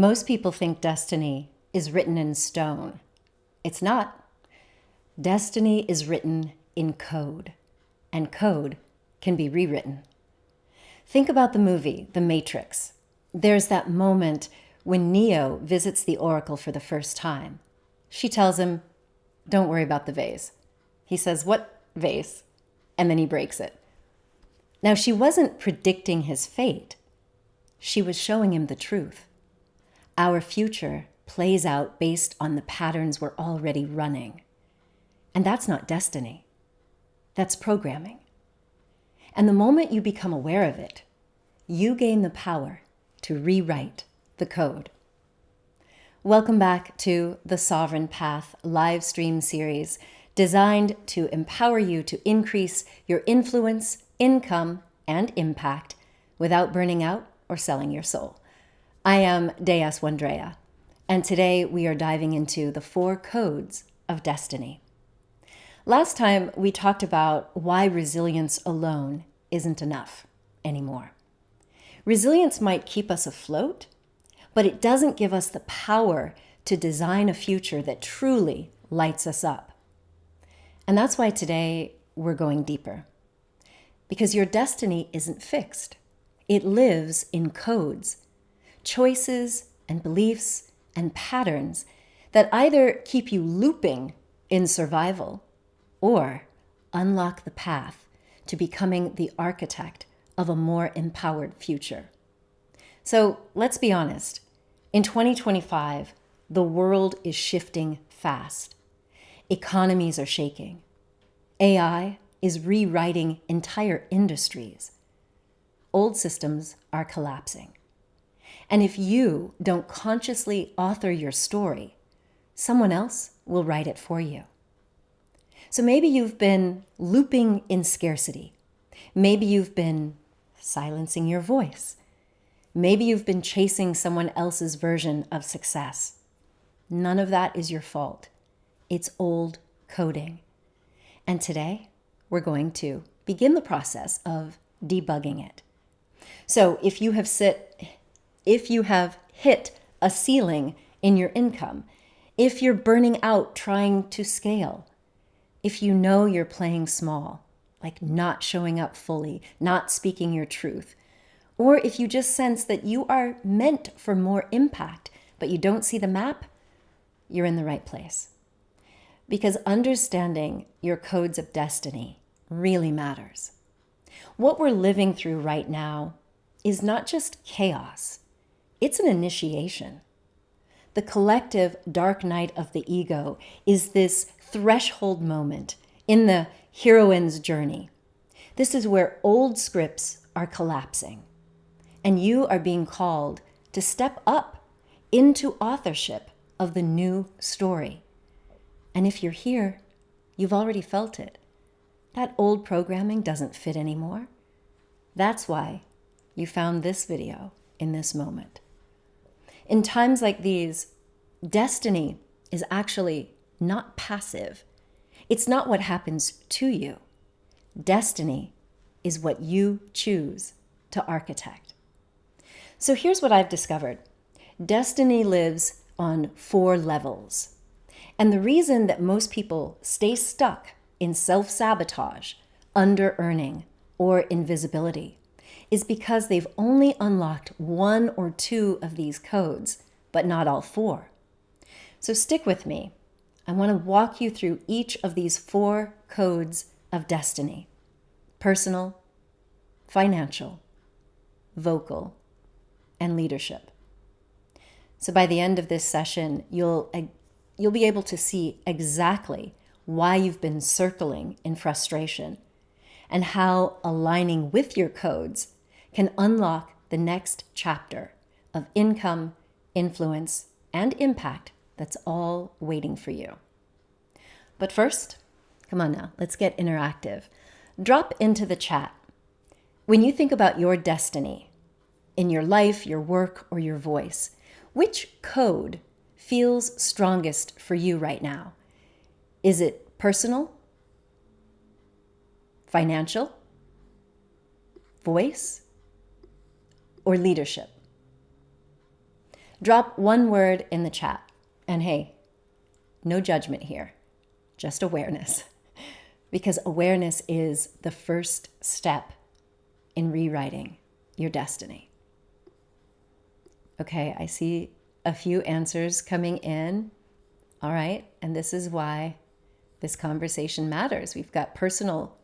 Most people think destiny is written in stone. It's not. Destiny is written in code, and code can be rewritten. Think about the movie, The Matrix. There's that moment when Neo visits the Oracle for the first time. She tells him, "Don't worry about the vase." He says, "What vase?" And then he breaks it. Now, she wasn't predicting his fate. She was showing him the truth. Our future plays out based on the patterns we're already running. And that's not destiny. That's programming. And the moment you become aware of it, you gain the power to rewrite the code. Welcome back to the Sovereign Path live stream series designed to empower you to increase your influence, income, and impact without burning out or selling your soul. I am Deas Wandrea, and today we are diving into the 4 codes of destiny. Last time we talked about why resilience alone isn't enough anymore. Resilience might keep us afloat, but it doesn't give us the power to design a future that truly lights us up. And that's why today we're going deeper. Because your destiny isn't fixed. It lives in codes, choices and beliefs and patterns that either keep you looping in survival or unlock the path to becoming the architect of a more empowered future. So let's be honest. In 2025, the world is shifting fast. Economies are shaking. AI is rewriting entire industries. Old systems are collapsing. And if you don't consciously author your story, someone else will write it for you. So maybe you've been looping in scarcity. Maybe you've been silencing your voice. Maybe you've been chasing someone else's version of success. None of that is your fault. It's old coding. And today, we're going to begin the process of debugging it. So if you have hit a ceiling in your income, if you're burning out trying to scale, if you know you're playing small, like not showing up fully, not speaking your truth, or if you just sense that you are meant for more impact, but you don't see the map, you're in the right place. Because understanding your codes of destiny really matters. What we're living through right now is not just chaos, it's an initiation. The collective dark night of the ego is this threshold moment in the heroine's journey. This is where old scripts are collapsing, and you are being called to step up into authorship of the new story. And if you're here, you've already felt it. That old programming doesn't fit anymore. That's why you found this video in this moment. In times like these, destiny is actually not passive. It's not what happens to you. Destiny is what you choose to architect. So here's what I've discovered. Destiny lives on 4 levels. And the reason that most people stay stuck in self-sabotage, under-earning, or invisibility is because they've only unlocked 1 or 2 of these codes, but not all 4. So stick with me. I want to walk you through each of these 4 codes of destiny: personal, financial, vocal, and leadership. So by the end of this session, you'll be able to see exactly why you've been circling in frustration and how aligning with your codes can unlock the next chapter of income, influence, and impact that's all waiting for you. But first, come on now, let's get interactive. Drop into the chat. When you think about your destiny in your life, your work, or your voice, which code feels strongest for you right now? Is it personal, financial, voice, or leadership? Drop one word in the chat. And hey, no judgment here, just awareness. Because awareness is the first step in rewriting your destiny. Okay, I see a few answers coming in. All right, and this is why this conversation matters. We've got personal,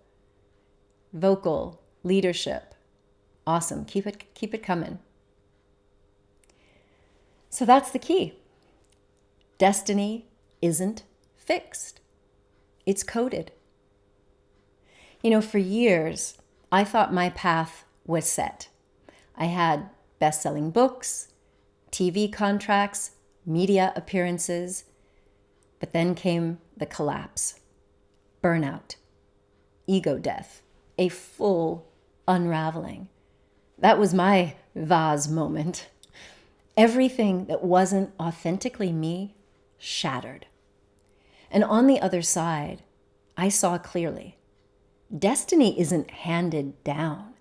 vocal, leadership. Awesome, keep it coming. So that's the key. Destiny isn't fixed. It's coded. You know, for years, I thought my path was set. I had best-selling books, TV contracts, media appearances, but then came the collapse, burnout, ego death, a full unraveling. That was my vase moment. Everything that wasn't authentically me shattered. And on the other side, I saw clearly, destiny isn't handed down,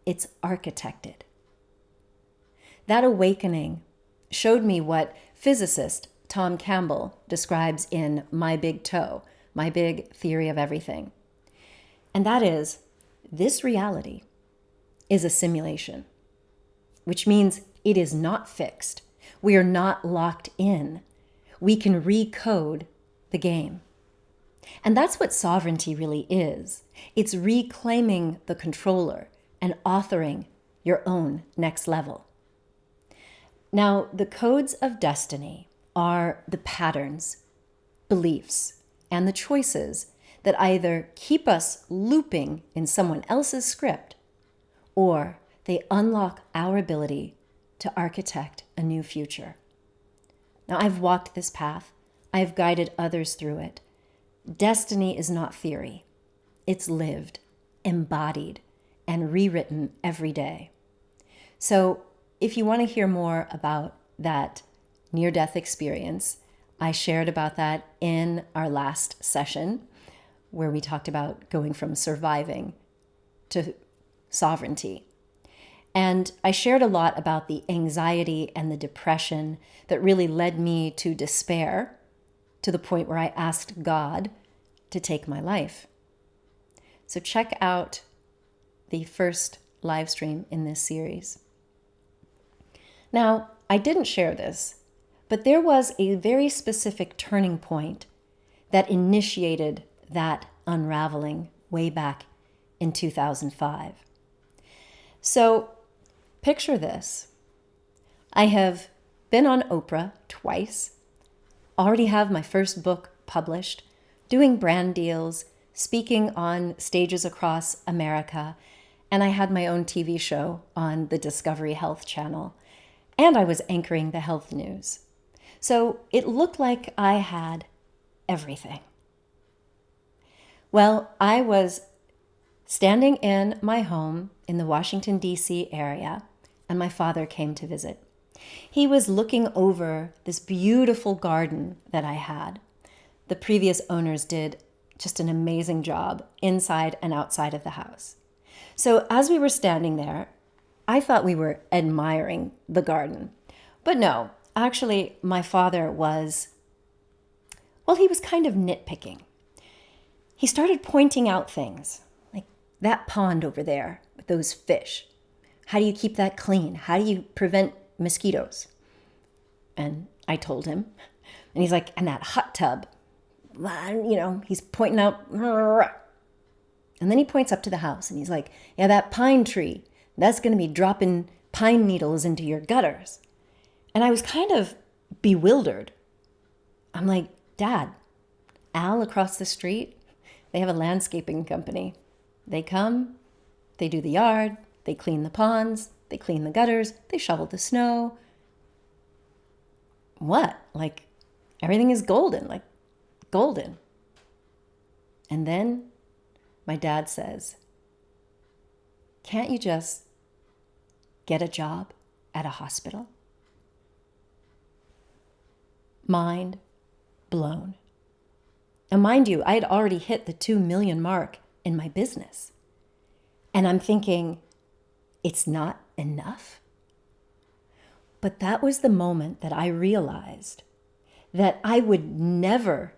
it's architected. That awakening showed me what physicist Tom Campbell describes in My Big Toe, My Big Theory of Everything. And that is, this reality is a simulation, which means it is not fixed. We are not locked in. We can recode the game. And that's what sovereignty really is. It's reclaiming the controller and authoring your own next level. Now, the codes of destiny are the patterns, beliefs, and the choices that either keep us looping in someone else's script, or they unlock our ability to architect a new future. Now, I've walked this path. I've guided others through it. Destiny is not theory. It's lived, embodied, and rewritten every day. So if you want to hear more about that near-death experience, I shared about that in our last session, where we talked about going from surviving to sovereignty. And I shared a lot about the anxiety and the depression that really led me to despair, to the point where I asked God to take my life. So check out the first live stream in this series. Now, I didn't share this, but there was a very specific turning point that initiated that unraveling way back in 2005. So picture this. I have been on Oprah twice, already have my first book published, doing brand deals, speaking on stages across America, and I had my own TV show on the Discovery Health Channel, and I was anchoring the health news. So it looked like I had everything. Well, I was standing in my home in the Washington, D.C. area, and my father came to visit. He was looking over this beautiful garden that I had. The previous owners did just an amazing job inside and outside of the house. So as we were standing there, I thought we were admiring the garden. But no, actually, my father was, well, he was kind of nitpicking. He started pointing out things, like that pond over there with those fish. How do you keep that clean? How do you prevent mosquitoes? And I told him, and he's like, and that hot tub, he's pointing out, and then he points up to the house and he's like, yeah, that pine tree, that's going to be dropping pine needles into your gutters. And I was kind of bewildered. I'm like, Dad, Al across the street, they have a landscaping company. They come, they do the yard, they clean the ponds, they clean the gutters, they shovel the snow. What? Like, everything is golden, like golden. And then my dad says, can't you just get a job at a hospital? Mind blown. And mind you, I had already hit the 2 million mark in my business. And I'm thinking, it's not enough? But that was the moment that I realized that I would never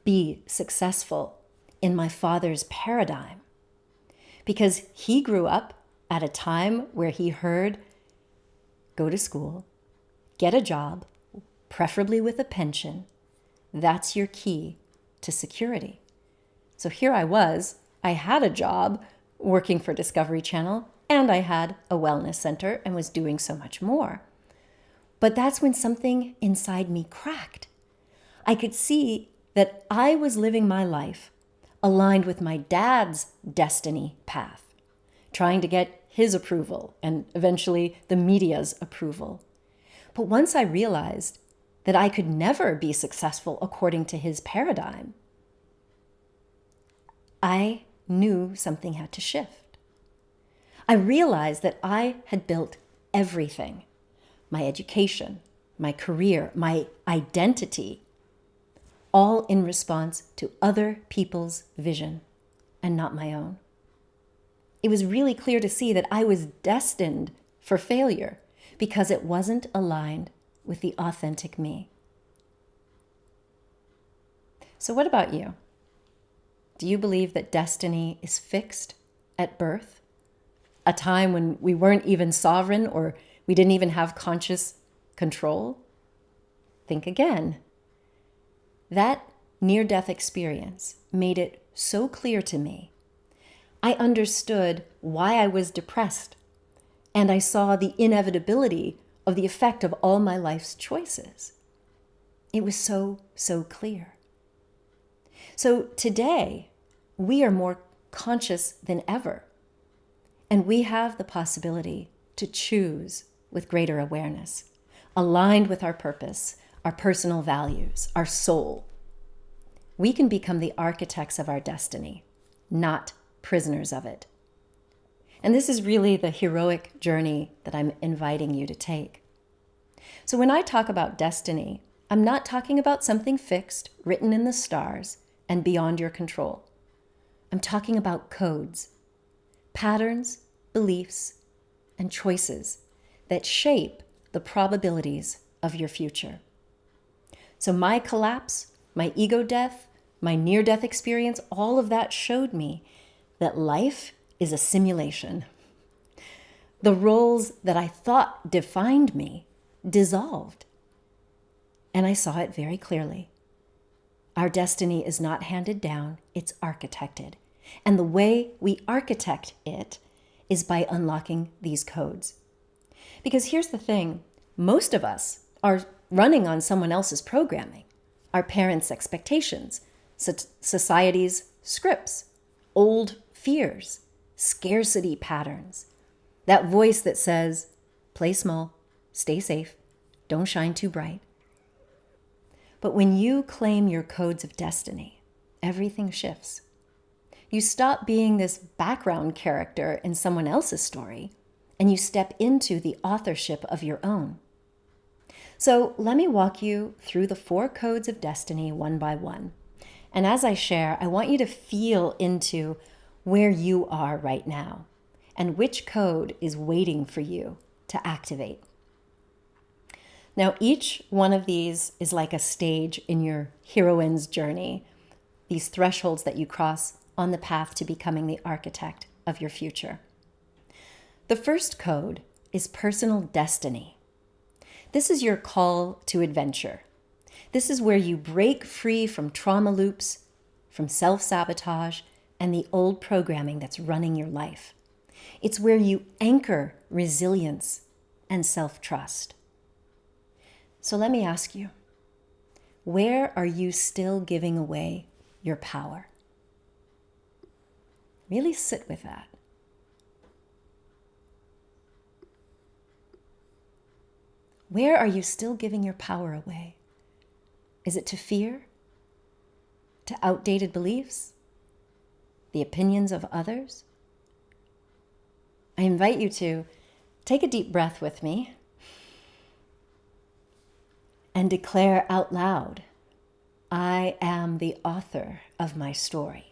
be successful in my father's paradigm, because he grew up at a time where he heard, go to school, get a job, preferably with a pension. That's your key to security. So here I was, I had a job working for Discovery Channel, and I had a wellness center and was doing so much more. But that's when something inside me cracked. I could see that I was living my life aligned with my dad's destiny path, trying to get his approval and eventually the media's approval. But once I realized that I could never be successful according to his paradigm, I knew something had to shift. I realized that I had built everything, my education, my career, my identity, all in response to other people's vision and not my own. It was really clear to see that I was destined for failure because it wasn't aligned with the authentic me. So what about you? Do you believe that destiny is fixed at birth? A time when we weren't even sovereign or we didn't even have conscious control? Think again. That near-death experience made it so clear to me. I understood why I was depressed, and I saw the inevitability of the effect of all my life's choices. It was so clear. So today, we are more conscious than ever, and we have the possibility to choose with greater awareness, aligned with our purpose, our personal values, our soul. We can become the architects of our destiny, not prisoners of it. And this is really the heroic journey that I'm inviting you to take. So when I talk about destiny, I'm not talking about something fixed, written in the stars, and beyond your control. I'm talking about codes, patterns, beliefs, and choices that shape the probabilities of your future. So my collapse, my ego death, my near-death experience, all of that showed me that life is a simulation. The roles that I thought defined me dissolved, and I saw it very clearly. Our destiny is not handed down, it's architected. And the way we architect it is by unlocking these codes. Because here's the thing, most of us are running on someone else's programming, our parents' expectations, society's scripts, old fears, scarcity patterns, that voice that says, play small, stay safe, don't shine too bright. But when you claim your codes of destiny, everything shifts. You stop being this background character in someone else's story, and you step into the authorship of your own. So let me walk you through the 4 codes of destiny one by one. And as I share, I want you to feel into where you are right now and which code is waiting for you to activate. Now, each one of these is like a stage in your heroine's journey, these thresholds that you cross on the path to becoming the architect of your future. The first code is personal destiny. This is your call to adventure. This is where you break free from trauma loops, from self-sabotage, and the old programming that's running your life. It's where you anchor resilience and self-trust. So let me ask you, where are you still giving away your power? Really sit with that. Where are you still giving your power away? Is it to fear? To outdated beliefs? The opinions of others? I invite you to take a deep breath with me and declare out loud, I am the author of my story.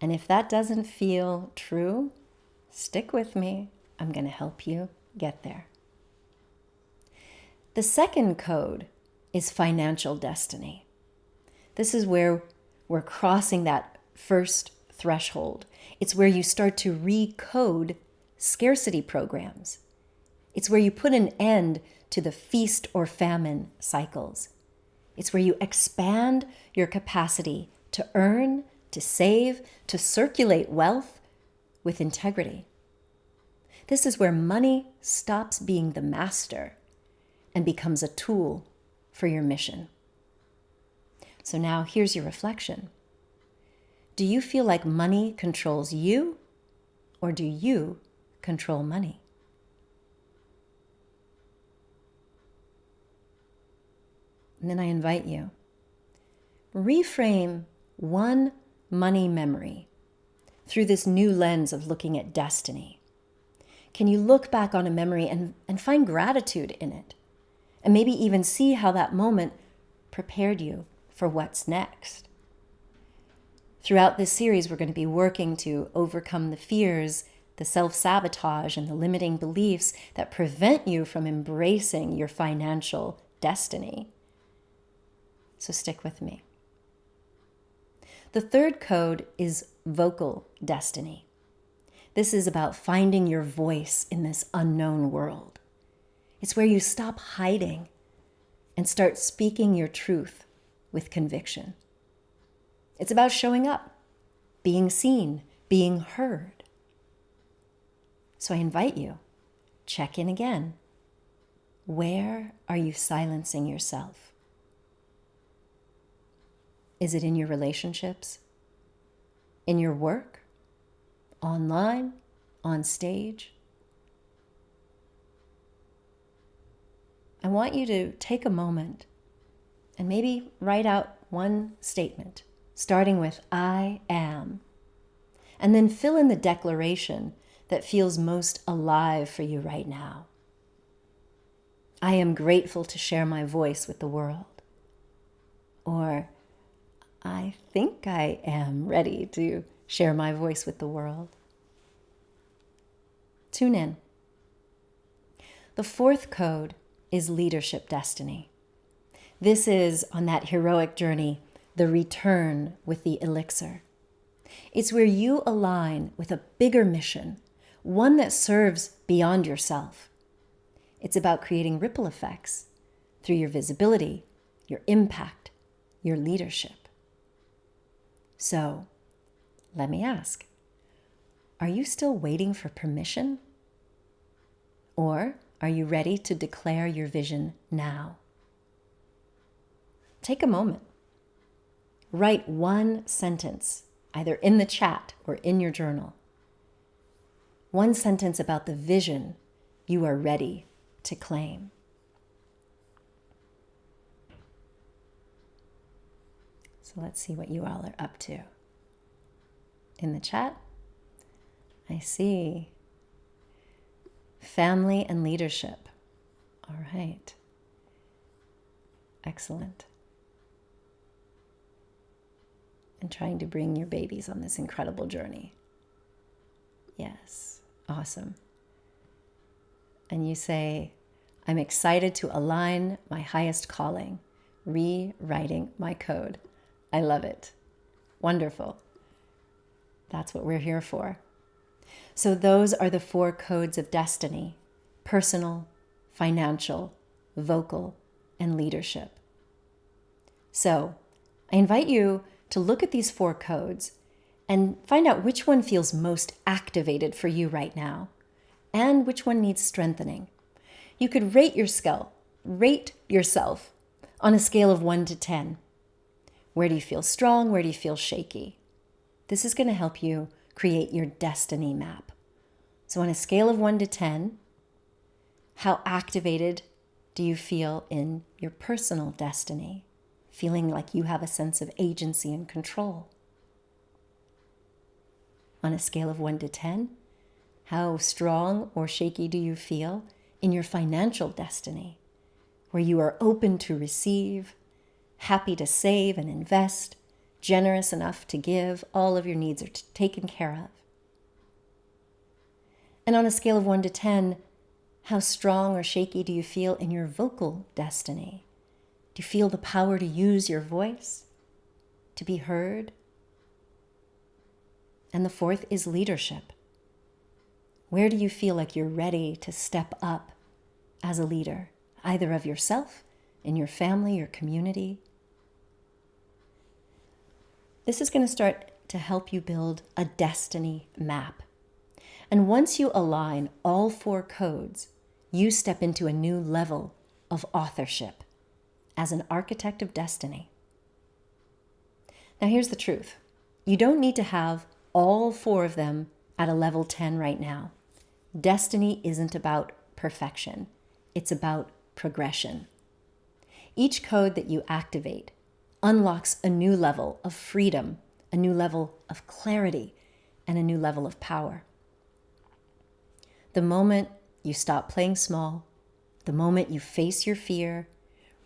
And if that doesn't feel true, stick with me. I'm going to help you get there. The second code is financial destiny. This is where we're crossing that first threshold. It's where you start to recode scarcity programs. It's where you put an end to the feast or famine cycles. It's where you expand your capacity to earn, to save, to circulate wealth with integrity. This is where money stops being the master and becomes a tool for your mission. So now here's your reflection. Do you feel like money controls you, or do you control money? And then I invite you, reframe one money memory through this new lens of looking at destiny. Can you look back on a memory and find gratitude in it? And maybe even see how that moment prepared you for what's next. Throughout this series, we're going to be working to overcome the fears, the self-sabotage, and the limiting beliefs that prevent you from embracing your financial destiny. So stick with me. The third code is vocal destiny. This is about finding your voice in this unknown world. It's where you stop hiding and start speaking your truth with conviction. It's about showing up, being seen, being heard. So I invite you, check in again. Where are you silencing yourself? Is it in your relationships? In your work? Online? On stage? I want you to take a moment and maybe write out one statement, starting with I am, and then fill in the declaration that feels most alive for you right now. I am grateful to share my voice with the world. Or, I think I am ready to share my voice with the world. Tune in. The fourth code is leadership destiny. This is, on that heroic journey, the return with the elixir. It's where you align with a bigger mission, one that serves beyond yourself. It's about creating ripple effects through your visibility, your impact, your leadership. So, let me ask, are you still waiting for permission? Or are you ready to declare your vision now? Take a moment. Write one sentence, either in the chat or in your journal. One sentence about the vision you are ready to claim. So let's see what you all are up to. In the chat, I see family and leadership. All right. Excellent. And trying to bring your babies on this incredible journey. Yes, awesome. And you say, I'm excited to align my highest calling, rewriting my code. I love it. Wonderful. That's what we're here for. So those are the four codes of destiny: personal, financial, vocal, and leadership. So I invite you to look at these four codes and find out which one feels most activated for you right now and which one needs strengthening. You could rate yourself on a scale of 1 to 10. Where do you feel strong? Where do you feel shaky? This is going to help you create your destiny map. So on a scale of 1 to 10, how activated do you feel in your personal destiny? Feeling like you have a sense of agency and control. On a scale of 1 to 10, how strong or shaky do you feel in your financial destiny, where you are open to receive, happy to save and invest, generous enough to give, all of your needs are taken care of? And on a scale of 1 to 10, How strong or shaky do you feel in your vocal destiny? Do you feel the power to use your voice, to be heard? And the fourth is leadership. Where do you feel like you're ready to step up as a leader, either of yourself, in your family, your community? This is going to start to help you build a destiny map. And once you align all 4 codes, you step into a new level of authorship as an architect of destiny. Now here's the truth. You don't need to have all 4 of them at a level 10 right now. Destiny isn't about perfection. It's about progression. Each code that you activate unlocks a new level of freedom, a new level of clarity, and a new level of power. The moment you stop playing small, the moment you face your fear,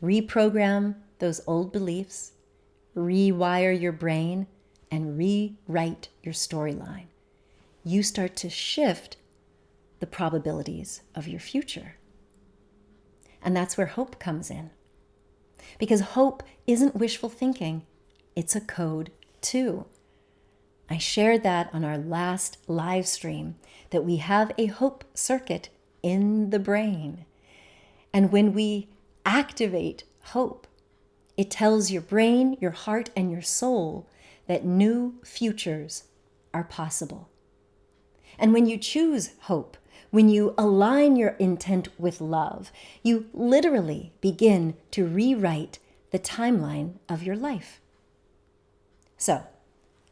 reprogram those old beliefs, rewire your brain, and rewrite your storyline, you start to shift the probabilities of your future. And that's where hope comes in. Because hope isn't wishful thinking, it's a code too. I shared that on our last live stream, that we have a hope circuit in the brain. And when we activate hope, it tells your brain, your heart, and your soul that new futures are possible. And when you choose hope, when you align your intent with love, you literally begin to rewrite the timeline of your life. So,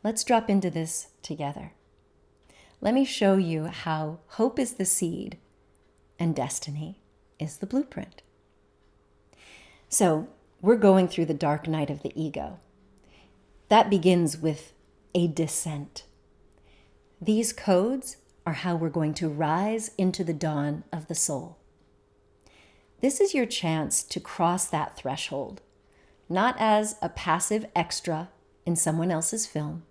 let's drop into this together. Let me show you how hope is the seed and destiny is the blueprint. So, we're going through the dark night of the ego. That begins with a descent. These codes are how we're going to rise into the dawn of the soul. This is your chance to cross that threshold, not as a passive extra in someone else's film,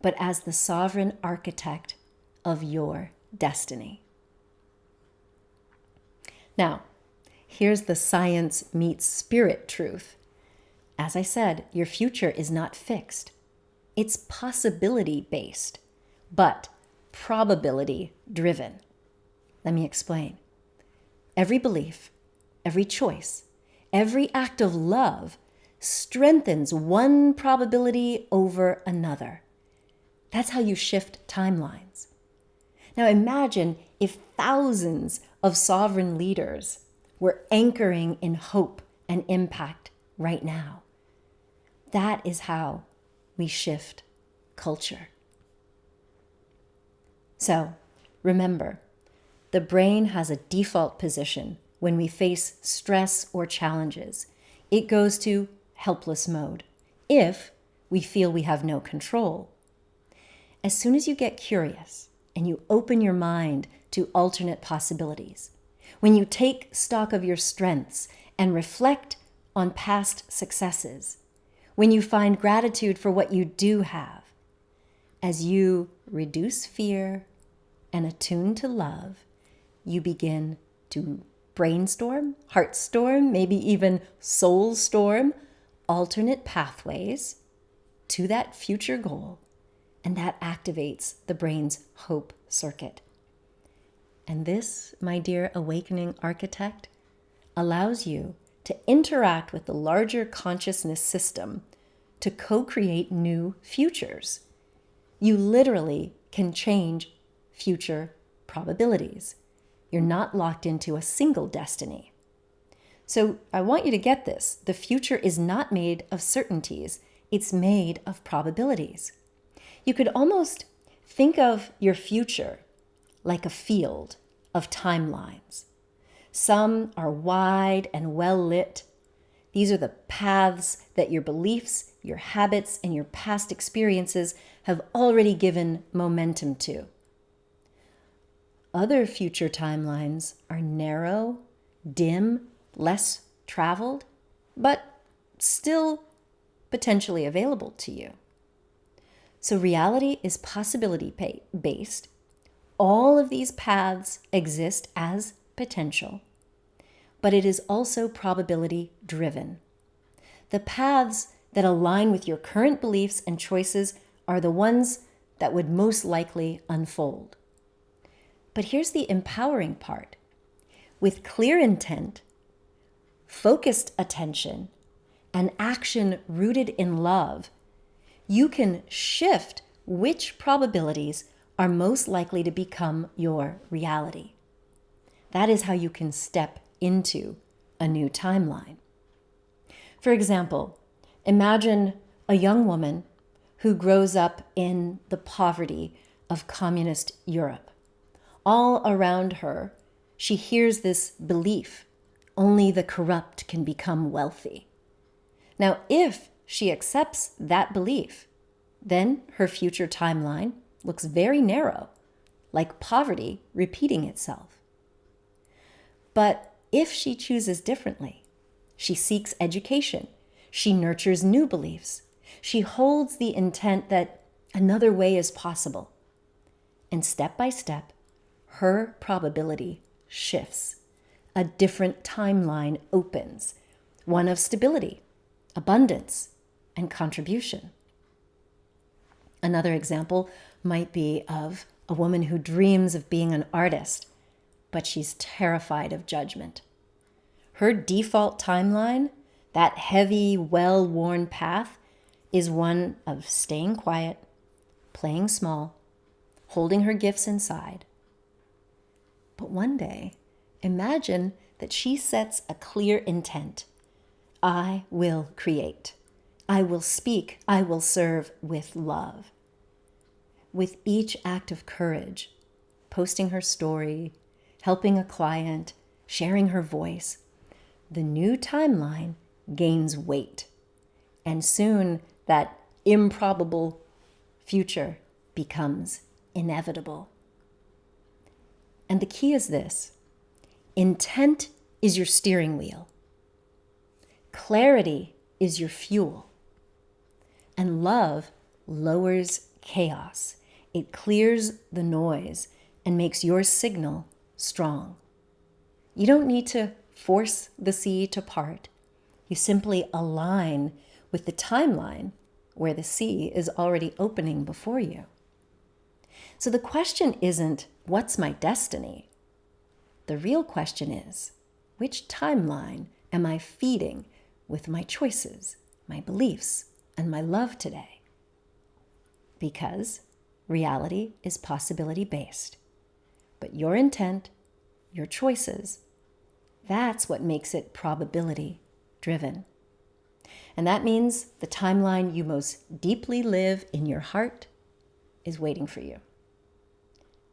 but as the sovereign architect of your destiny. Now, here's the science meets spirit truth. As I said, your future is not fixed. It's possibility-based, but probability-driven. Let me explain. Every belief, every choice, every act of love strengthens one probability over another. That's how you shift timelines. Now imagine if thousands of sovereign leaders were anchoring in hope and impact right now. That is how we shift culture. So, remember, the brain has a default position when we face stress or challenges. It goes to helpless mode if we feel we have no control. As soon as you get curious and you open your mind to alternate possibilities, when you take stock of your strengths and reflect on past successes, when you find gratitude for what you do have, as you reduce fear and attune to love, you begin to brainstorm, heartstorm, maybe even soulstorm alternate pathways to that future goal, and that activates the brain's hope circuit. And this, my dear awakening architect, allows you to interact with the larger consciousness system to co-create new futures. You literally can change future probabilities. You're not locked into a single destiny. So I want you to get this. The future is not made of certainties. It's made of probabilities. You could almost think of your future like a field of timelines. Some are wide and well lit. These are the paths that your beliefs, your habits, and your past experiences have already given momentum to. Other future timelines are narrow, dim, less traveled, but still potentially available to you. So reality is possibility-based. All of these paths exist as potential, but it is also probability driven. The paths that align with your current beliefs and choices are the ones that would most likely unfold. But here's the empowering part. With clear intent, focused attention, and action rooted in love, you can shift which probabilities are most likely to become your reality. That is how you can step into a new timeline. For example, imagine a young woman who grows up in the poverty of communist Europe. All around her, she hears this belief, only the corrupt can become wealthy. Now, if she accepts that belief, then her future timeline looks very narrow, like poverty repeating itself. But if she chooses differently, she seeks education, she nurtures new beliefs, she holds the intent that another way is possible, and step by step, her probability shifts. A different timeline opens, one of stability, abundance, and contribution. Another example might be of a woman who dreams of being an artist, but she's terrified of judgment. Her default timeline, that heavy, well-worn path, is one of staying quiet, playing small, holding her gifts inside. But one day, imagine that she sets a clear intent. I will create. I will speak. I will serve with love. With each act of courage, posting her story, helping a client, sharing her voice, the new timeline gains weight. And soon that improbable future becomes inevitable. And the key is this: intent is your steering wheel. Clarity is your fuel. And love lowers chaos. It clears the noise and makes your signal strong. You don't need to force the sea to part. You simply align with the timeline where the sea is already opening before you. So the question isn't, what's my destiny? The real question is, which timeline am I feeding with my choices, my beliefs, and my love today? Because reality is possibility-based. But your intent, your choices, that's what makes it probability-driven. And that means the timeline you most deeply live in your heart is waiting for you.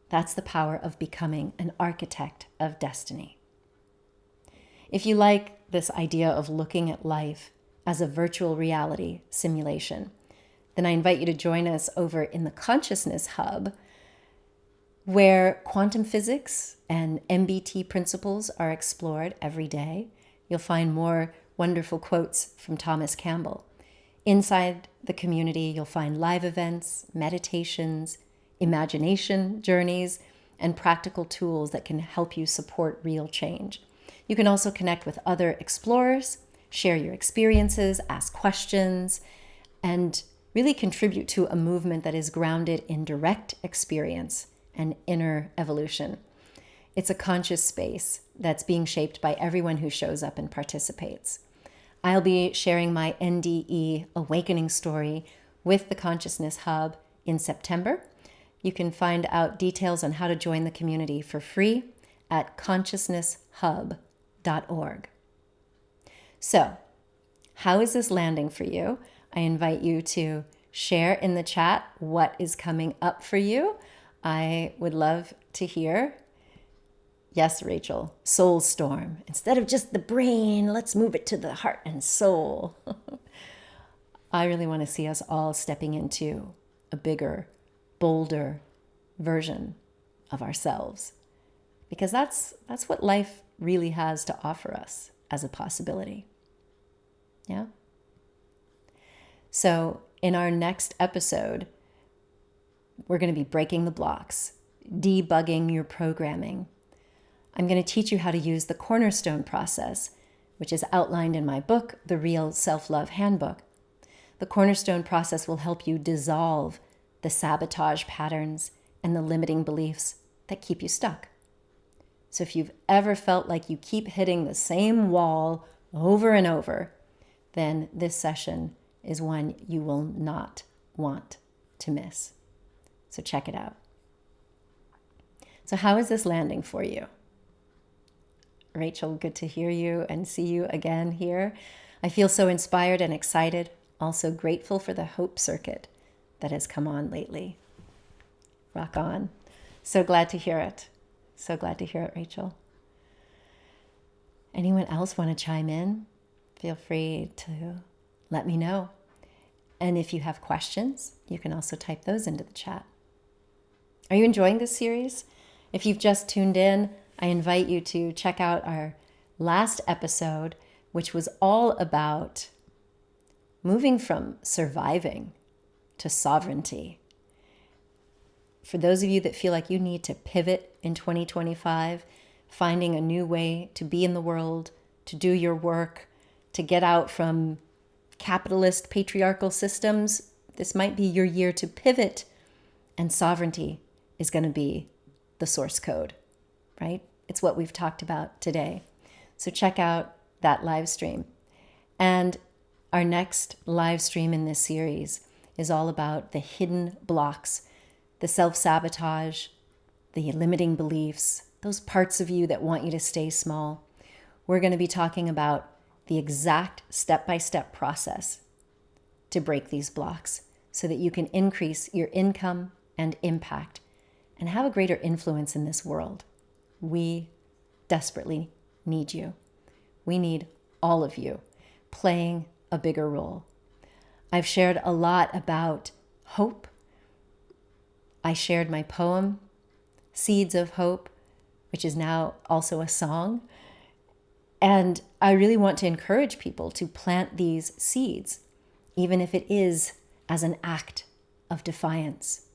That's the power of becoming an architect of destiny. If you like this idea of looking at life as a virtual reality simulation, then I invite you to join us over in the Consciousness Hub, where quantum physics and MBT principles are explored every day. You'll find more wonderful quotes from Thomas Campbell. Inside the community, you'll find live events, meditations, imagination journeys, and practical tools that can help you support real change. You can also connect with other explorers, share your experiences, ask questions, and really contribute to a movement that is grounded in direct experience and inner evolution. It's a conscious space that's being shaped by everyone who shows up and participates. I'll be sharing my NDE awakening story with the Consciousness Hub in September. You can find out details on how to join the community for free at consciousnesshub.org. So, how is this landing for you? I invite you to share in the chat what is coming up for you. I would love to hear. Yes, Rachel, soul storm. Instead of just the brain, let's move it to the heart and soul. I really want to see us all stepping into a bigger, bolder version of ourselves, because that's what life really has to offer us as a possibility. Yeah? So in our next episode, we're going to be breaking the blocks, debugging your programming. I'm going to teach you how to use the cornerstone process, which is outlined in my book, The Real Self-Love Handbook. The cornerstone process will help you dissolve the sabotage patterns and the limiting beliefs that keep you stuck. So if you've ever felt like you keep hitting the same wall over and over, then this session is one you will not want to miss. So check it out. So how is this landing for you? Rachel, good to hear you and see you again here. I feel so inspired and excited, also grateful for the Hope Circuit that has come on lately. Rock on. So glad to hear it. So glad to hear it, Rachel. Anyone else want to chime in? Feel free to let me know. And if you have questions, you can also type those into the chat. Are you enjoying this series? If you've just tuned in, I invite you to check out our last episode, which was all about moving from surviving to sovereignty. For those of you that feel like you need to pivot in 2025, finding a new way to be in the world, to do your work, to get out from capitalist patriarchal systems, this might be your year to pivot, and sovereignty is going to be the source code, right? It's what we've talked about today. So check out that live stream. And our next live stream in this series is all about the hidden blocks, the self-sabotage, the limiting beliefs, those parts of you that want you to stay small. We're going to be talking about the exact step-by-step process to break these blocks so that you can increase your income and impact and have a greater influence in this world. We desperately need you. We need all of you playing a bigger role. I've shared a lot about hope. I shared my poem, Seeds of Hope, which is now also a song. And I really want to encourage people to plant these seeds, even if it is as an act of defiance.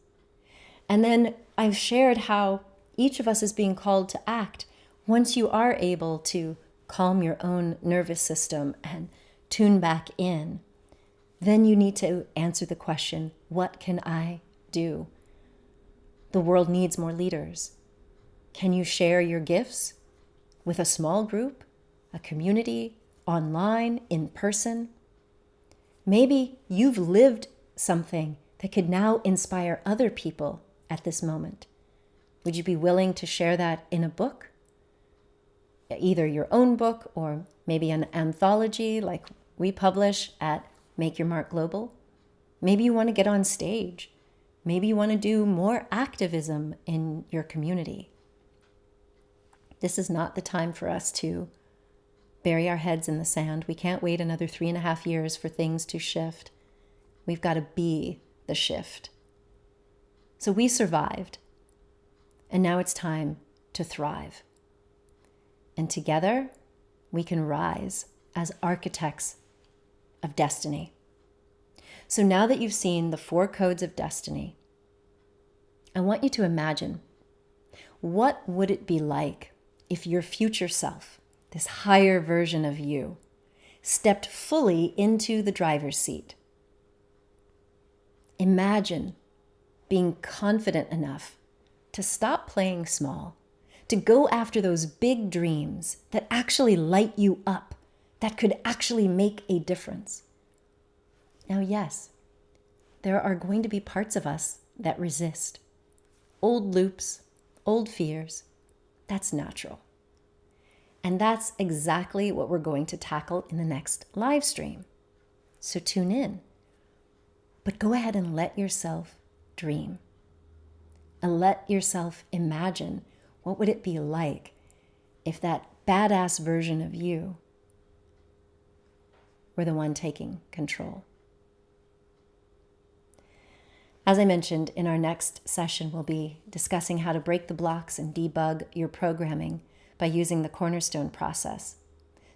And then I've shared how each of us is being called to act once you are able to calm your own nervous system and tune back in. Then you need to answer the question, what can I do? The world needs more leaders. Can you share your gifts with a small group, a community, online, in person? Maybe you've lived something that could now inspire other people at this moment. Would you be willing to share that in a book? Either your own book or maybe an anthology like we publish at Make Your Mark Global. Maybe you want to get on stage. Maybe you want to do more activism in your community. This is not the time for us to bury our heads in the sand. We can't wait another 3.5 years for things to shift. We've got to be the shift. So we survived, and now it's time to thrive. And together, we can rise as architects of destiny. So now that you've seen the 4 codes of destiny, I want you to imagine, what would it be like if your future self, this higher version of you, stepped fully into the driver's seat? Imagine being confident enough to stop playing small, to go after those big dreams that actually light you up, that could actually make a difference. Now, yes, there are going to be parts of us that resist. Old loops, old fears, that's natural. And that's exactly what we're going to tackle in the next live stream. So tune in. But go ahead and let yourself dream. And let yourself imagine, what would it be like if that badass version of you were the one taking control? As I mentioned, in our next session, we'll be discussing how to break the blocks and debug your programming by using the cornerstone process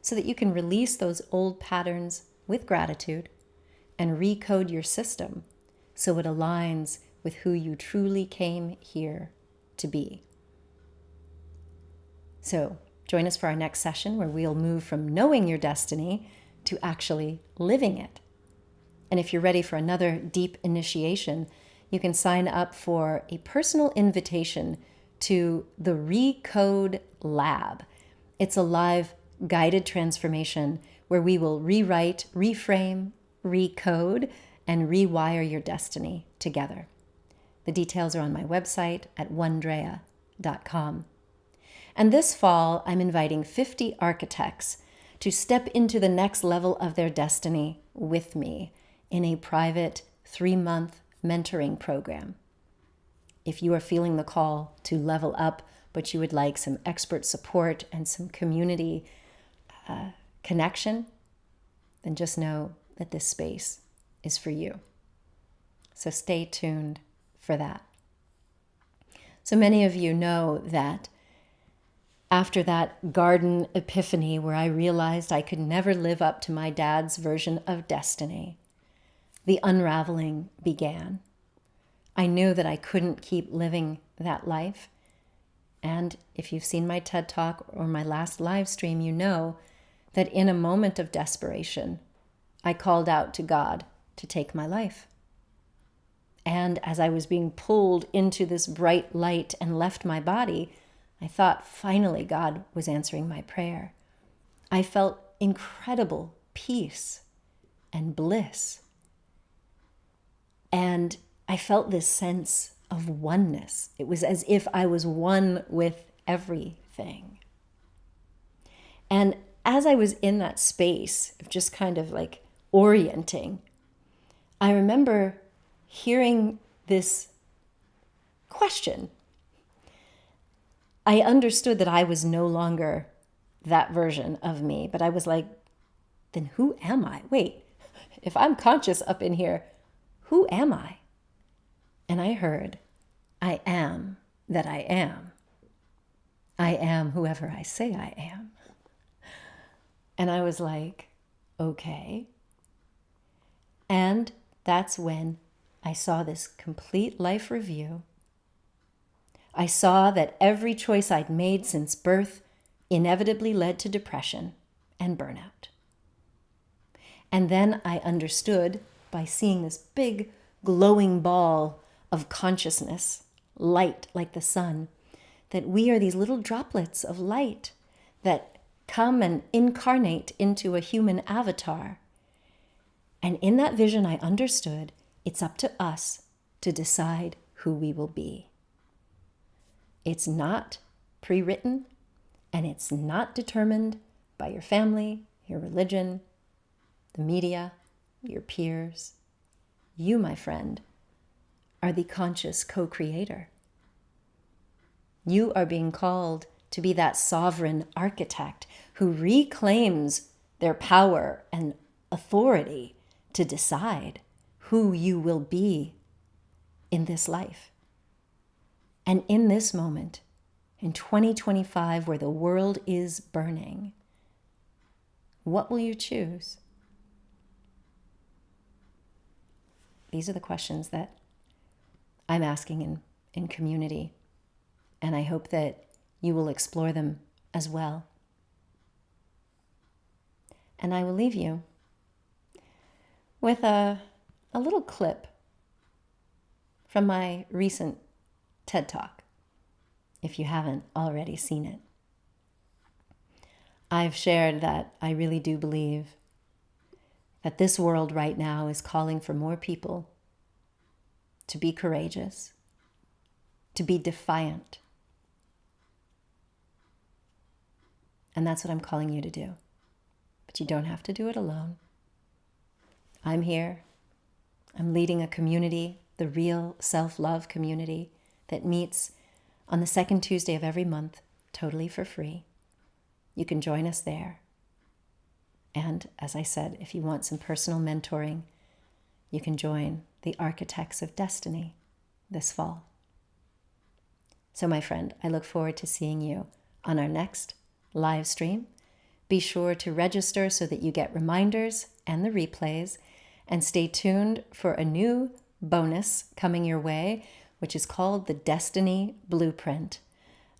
so that you can release those old patterns with gratitude and recode your system so it aligns with who you truly came here to be. So join us for our next session where we'll move from knowing your destiny to actually living it. And if you're ready for another deep initiation, you can sign up for a personal invitation to the Recode Lab. It's a live guided transformation where we will rewrite, reframe, recode, and rewire your destiny together. The details are on my website at onedrea.com. And this fall, I'm inviting 50 architects to step into the next level of their destiny with me in a private 3-month mentoring program. If you are feeling the call to level up, but you would like some expert support and some community connection, then just know that this space is for you. So stay tuned for that. So many of you know that after that garden epiphany where I realized I could never live up to my dad's version of destiny, the unraveling began. I knew that I couldn't keep living that life. And if you've seen my TED Talk or my last live stream, you know that in a moment of desperation, I called out to God to take my life. And as I was being pulled into this bright light and left my body, I thought finally God was answering my prayer. I felt incredible peace and bliss. And I felt this sense of oneness. It was as if I was one with everything. And as I was in that space of just kind of like orienting, I remember hearing this question. I understood that I was no longer that version of me, but I was like, then who am I? Wait, if I'm conscious up in here, who am I? And I heard, I am that I am. I am whoever I say I am. And I was like, okay. And that's when I saw this complete life review. I saw that every choice I'd made since birth inevitably led to depression and burnout. And then I understood by seeing this big glowing ball of consciousness, light like the sun, that we are these little droplets of light that come and incarnate into a human avatar. And in that vision, I understood it's up to us to decide who we will be. It's not pre-written, and it's not determined by your family, your religion, the media, your peers. You, my friend, are the conscious co-creator. You are being called to be that sovereign architect who reclaims their power and authority to decide who you will be in this life. And in this moment, in 2025, where the world is burning, what will you choose? These are the questions that I'm asking in community, and I hope that you will explore them as well. And I will leave you with a little clip from my recent TED Talk, if you haven't already seen it. I've shared that I really do believe that this world right now is calling for more people to be courageous, to be defiant. And that's what I'm calling you to do. But you don't have to do it alone. I'm here. I'm leading a community, the real self-love community, that meets on the second Tuesday of every month, totally for free. You can join us there. And as I said, if you want some personal mentoring, you can join the Architects of Destiny this fall. So my friend, I look forward to seeing you on our next live stream. Be sure to register so that you get reminders and the replays, and stay tuned for a new bonus coming your way, which is called the Destiny Blueprint.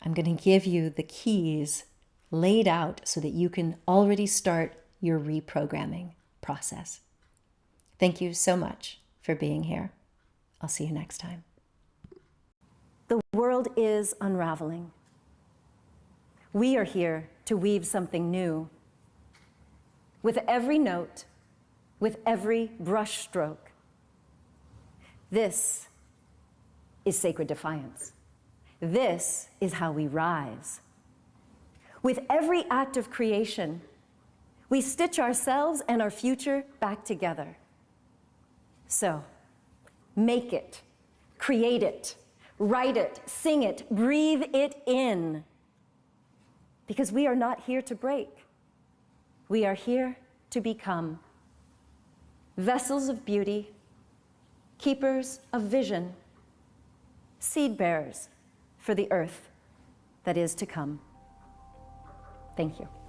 I'm going to give you the keys laid out so that you can already start your reprogramming process. Thank you so much for being here. I'll see you next time. The world is unraveling. We are here to weave something new. With every note, with every brush stroke. This is sacred defiance. This is how we rise. With every act of creation, we stitch ourselves and our future back together. So, make it, create it, write it, sing it, breathe it in. Because we are not here to break. We are here to become vessels of beauty, keepers of vision, seed bearers for the earth that is to come. Thank you.